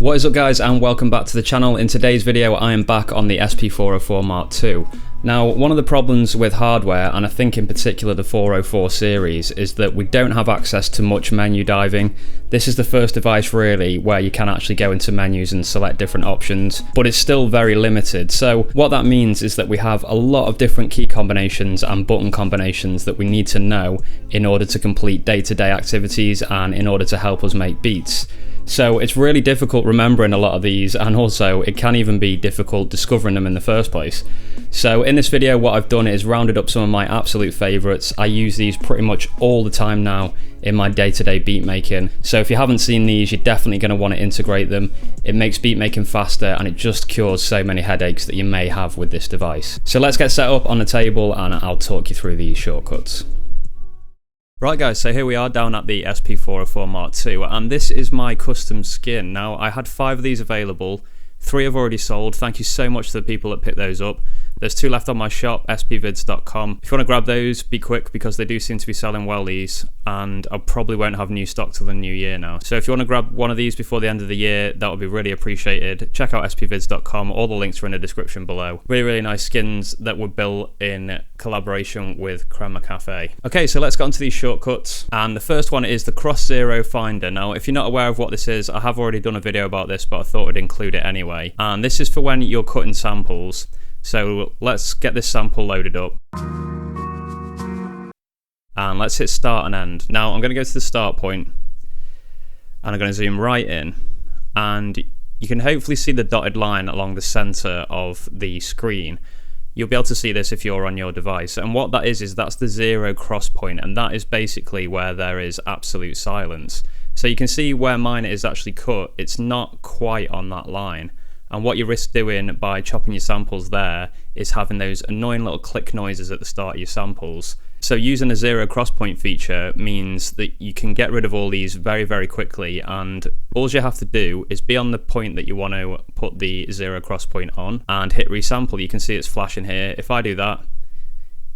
What is up guys, and welcome back to the channel. In today's video I am back on the SP404-MK2. Now, one of the problems with hardware, and I think in particular the 404 series, is that we don't have access to much menu diving. This is the first device really where you can actually go into menus and select different options, but it's still very limited. So what that means is that we have a lot of different key combinations and button combinations that we need to know in order to complete day-to-day activities and in order to help us make beats. So it's really difficult remembering a lot of these, and also it can even be difficult discovering them in the first place. So in this video what I've done is rounded up some of my absolute favourites. I use these pretty much all the time now in my day-to-day beat making. So if you haven't seen these, you're definitely going to want to integrate them. It makes beat making faster and it just cures so many headaches that you may have with this device. So let's get set up on the table and I'll talk you through these shortcuts. Right guys, so here we are down at the SP404-MK2, and this is my custom skin. Now, I had 5 of these available, 3 have already sold. Thank you so much to the people that picked those up. There's 2 left on my shop, SPVIDZ.com. If you want to grab those, be quick because they do seem to be selling well, these, and I probably won't have new stock till the new year now. So if you want to grab one of these before the end of the year, that would be really appreciated. Check out SPVIDZ.com, all the links are in the description below. Really nice skins that were built in collaboration with Crema Cafe. Okay, so let's get onto these shortcuts, and the first one is the Cross Zero Finder. Now, if you're not aware of what this is, I have already done a video about this, but I thought I'd include it anyway. And this is for when you're cutting samples. So let's get this sample loaded up. And let's hit start and end. Now I'm going to go to the start point and I'm going to zoom right in, and you can hopefully see the dotted line along the center of the screen. You'll be able to see this if you're on your device, and what that is that's the zero cross point, and that is basically where there is absolute silence. So you can see where mine is actually cut, it's not quite on that line. And what you risk doing by chopping your samples there is having those annoying little click noises at the start of your samples. So using a zero crosspoint feature means that you can get rid of all these very quickly, and all you have to do is be on the point that you want to put the zero crosspoint on and hit resample. You can see it's flashing here. If I do that,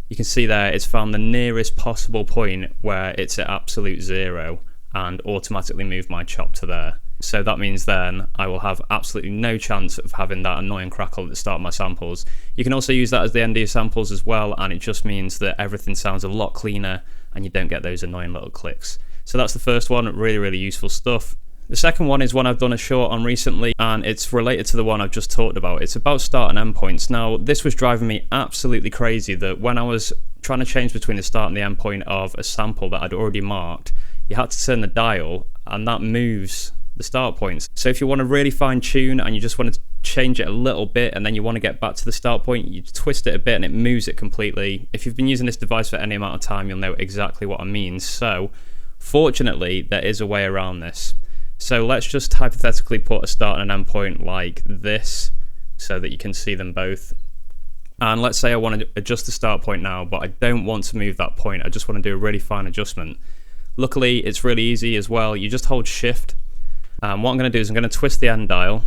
you can see there it's found the nearest possible point where it's at absolute zero and automatically moved my chop to there. So that means then I will have absolutely no chance of having that annoying crackle at the start of my samples. You can also use that as the end of your samples as well, and it just means that everything sounds a lot cleaner and you don't get those annoying little clicks. So that's the first one, really useful stuff. The second one is one I've done a short on recently, and it's related to the one I've just talked about. It's about start and end points. Now, this was driving me absolutely crazy that when I was trying to change between the start and the end point of a sample that I'd already marked, you had to turn the dial and that moves the start points. So if you want to really fine tune and you just want to change it a little bit and then you want to get back to the start point, you twist it a bit and it moves it completely. If you've been using this device for any amount of time, you'll know exactly what I mean. So fortunately there is a way around this. So let's just hypothetically put a start and an end point like this so that you can see them both. And let's say I want to adjust the start point now, but I don't want to move that point. I just want to do a really fine adjustment. Luckily it's really easy as well. You just hold shift. What I'm going to do is I'm going to twist the end dial,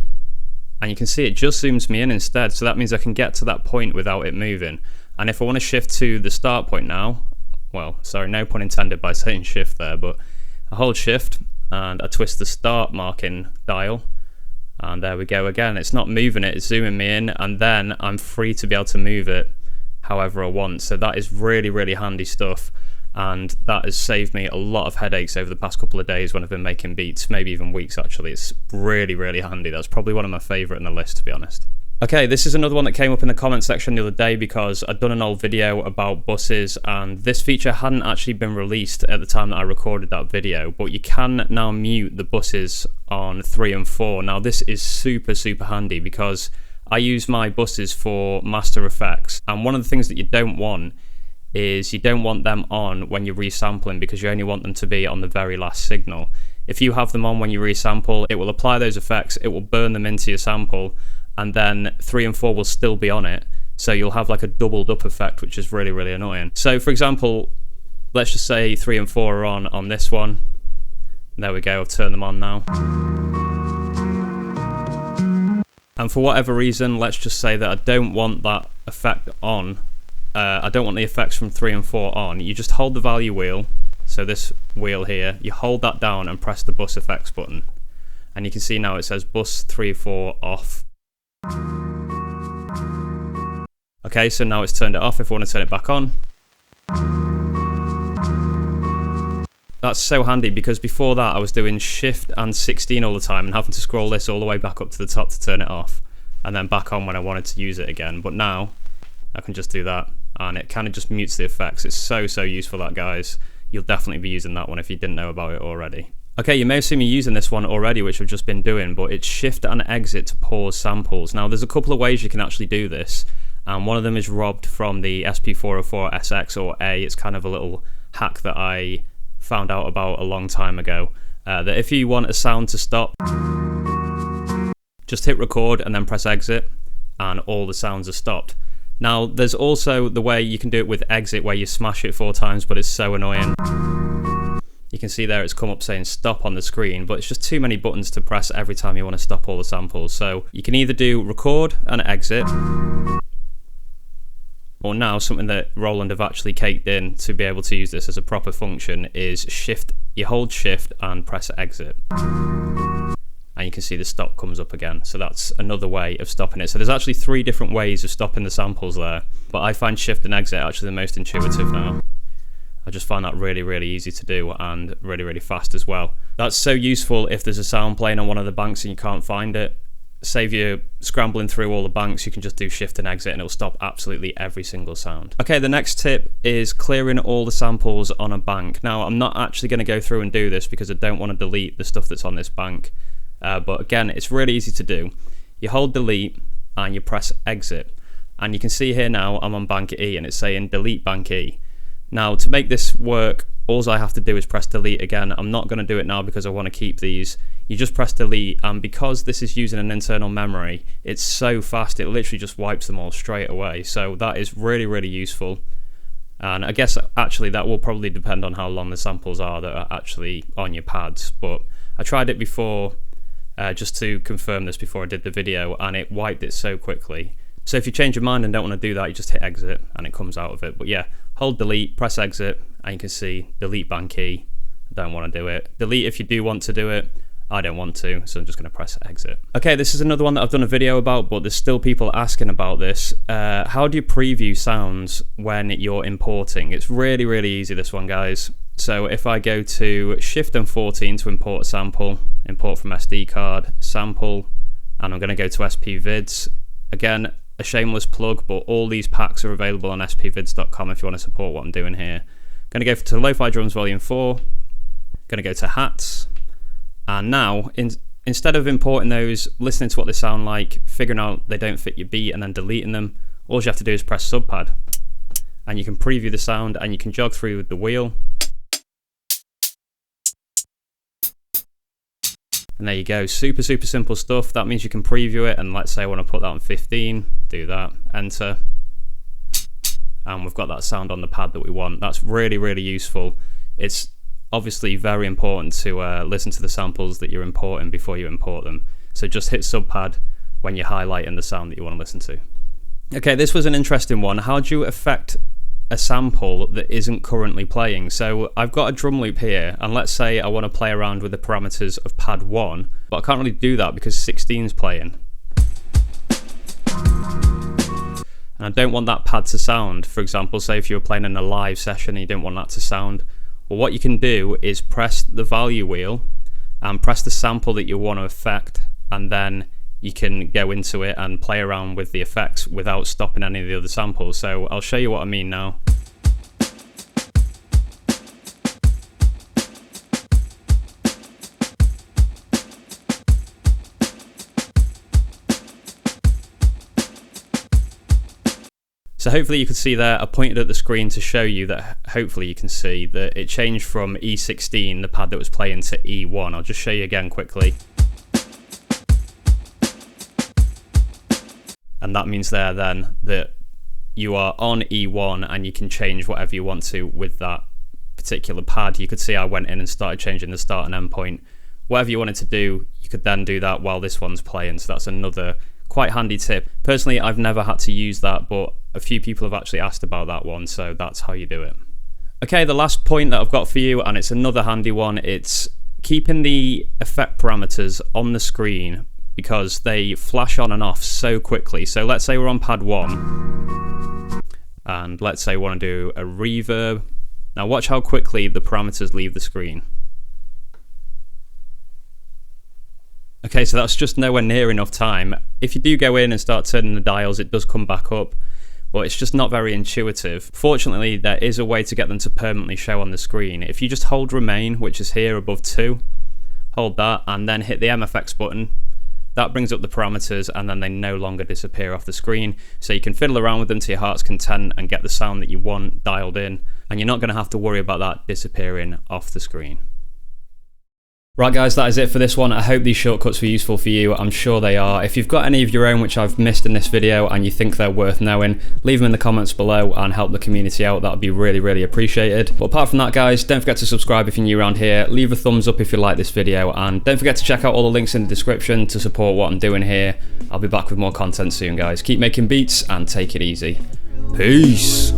and you can see it just zooms me in instead, so that means I can get to that point without it moving. And if I want to shift to the start point now, well, sorry, no pun intended by saying shift there, but I hold shift and I twist the start marking dial, and there we go again. It's not moving it, it's zooming me in, and then I'm free to be able to move it however I want. So that is really handy stuff. And that has saved me a lot of headaches over the past couple of days when I've been making beats, maybe even weeks actually. It's really handy. That's probably one of my favourite on the list, to be honest. Okay, this is another one that came up in the comment section the other day because I'd done an old video about buses, and this feature hadn't actually been released at the time that I recorded that video, but you can now mute the buses on 3 and 4. Now this is super handy because I use my buses for master effects, and one of the things that you don't want is you don't want them on when you're resampling because you only want them to be on the very last signal. If you have them on when you resample, it will apply those effects, it will burn them into your sample, and then 3 and 4 will still be on it. So you'll have like a doubled up effect, which is really annoying. So for example, let's just say 3 and 4 are on this one. There we go, I've turned them on now. And for whatever reason, let's just say that I don't want that effect on. I don't want the effects from 3 and 4 on. You just hold the value wheel, so this wheel here, you hold that down and press the bus effects button, and you can see now it says bus 3-4 off. Okay, so now it's turned it off. If I want to turn it back on, that's so handy, because before that I was doing shift and 16 all the time and having to scroll this all the way back up to the top to turn it off and then back on when I wanted to use it again. But now I can just do that and it kind of just mutes the effects. It's so useful, that, guys. You'll definitely be using that one if you didn't know about it already. Okay, you may have seen me using this one already, which I've just been doing, but it's shift and exit to pause samples. Now there's a couple of ways you can actually do this, and one of them is robbed from the SP404-SX or A. It's kind of a little hack that I found out about a long time ago, that if you want a sound to stop, just hit record and then press exit and all the sounds are stopped. Now there's also the way you can do it with exit, where you smash it 4 times, but it's so annoying. You can see there it's come up saying stop on the screen, but it's just too many buttons to press every time you want to stop all the samples. So you can either do record and exit, or now something that Roland have actually caked in to be able to use this as a proper function is shift. You hold shift and press exit, and you can see the stop comes up again. So that's another way of stopping it. So there's actually 3 different ways of stopping the samples there, but I find shift and exit actually the most intuitive now. I just find that really easy to do and really fast as well. That's so useful if there's a sound playing on one of the banks and you can't find it. Save you scrambling through all the banks, you can just do shift and exit and it'll stop absolutely every single sound. Okay, the next tip is clearing all the samples on a bank. Now I'm not actually going to go through and do this because I don't want to delete the stuff that's on this bank, but again, it's really easy to do. You hold delete and you press exit, and you can see here now I'm on bank E and it's saying delete bank E. Now to make this work, all I have to do is press delete again. I'm not going to do it now because I want to keep these. You just press delete, and because this is using an internal memory, it's so fast, it literally just wipes them all straight away. So that is really useful. And I guess actually that will probably depend on how long the samples are that are actually on your pads, but I tried it before just to confirm this before I did the video, and it wiped it so quickly. So if you change your mind and don't want to do that, you just hit exit and it comes out of it. But yeah, hold delete, press exit, and you can see delete bank E. I don't want to do it. Delete if you do want to do it. I don't want to, so I'm just going to press exit. Okay, this is another one that I've done a video about, but there's still people asking about this. How do you preview sounds when you're importing? It's really easy, this one, guys. So if I go to Shift and 14 to import a sample, import from SD card, sample, and I'm going to go to SPVIDZ. Again, a shameless plug, but all these packs are available on SPVIDZ.com if you want to support what I'm doing here. Going to go to Lo-Fi Drums Volume 4, going to go to Hats, and now instead of importing those, listening to what they sound like, figuring out they don't fit your beat and then deleting them, all you have to do is press subpad, and you can preview the sound and you can jog through with the wheel. And there you go, super simple stuff. That means you can preview it, and let's say I want to put that on 15, do that, enter, and we've got that sound on the pad that we want. That's really useful. It's obviously very important to listen to the samples that you're importing before you import them. So just hit subpad when you're highlighting the sound that you want to listen to. Okay, this was an interesting one. How do you affect a sample that isn't currently playing? So I've got a drum loop here, and let's say I want to play around with the parameters of pad 1, but I can't really do that because 16's playing. And I don't want that pad to sound. For example, say if you were playing in a live session and you didn't want that to sound, well, what you can do is press the value wheel and press the sample that you want to affect, and then you can go into it and play around with the effects without stopping any of the other samples. So I'll show you what I mean now. So hopefully you can see there, I pointed at the screen to show you that hopefully you can see that it changed from E16, the pad that was playing, to E1. I'll just show you again quickly. And that means there then that you are on E1 and you can change whatever you want to with that particular pad. You could see I went in and started changing the start and end point. Whatever you wanted to do, you could then do that while this one's playing. So that's another quite handy tip. Personally, I've never had to use that, but a few people have actually asked about that one, so that's how you do it. Okay, the last point that I've got for you, and it's another handy one, it's keeping the effect parameters on the screen because they flash on and off so quickly. So let's say we're on pad 1 and let's say we want to do a reverb. Now watch how quickly the parameters leave the screen. Okay, so that's just nowhere near enough time. If you do go in and start turning the dials, it does come back up, but it's just not very intuitive. Fortunately, there is a way to get them to permanently show on the screen. If you just hold remain, which is here above 2, hold that, and then hit the MFX button, that brings up the parameters, and then they no longer disappear off the screen. So you can fiddle around with them to your heart's content and get the sound that you want dialed in, and you're not going to have to worry about that disappearing off the screen. Right guys, that is it for this one. I hope these shortcuts were useful for you. I'm sure they are. If you've got any of your own which I've missed in this video and you think they're worth knowing, leave them in the comments below and help the community out. That would be really, really appreciated. But apart from that guys, don't forget to subscribe if you're new around here. Leave a thumbs up if you like this video, and don't forget to check out all the links in the description to support what I'm doing here. I'll be back with more content soon guys. Keep making beats and take it easy. Peace!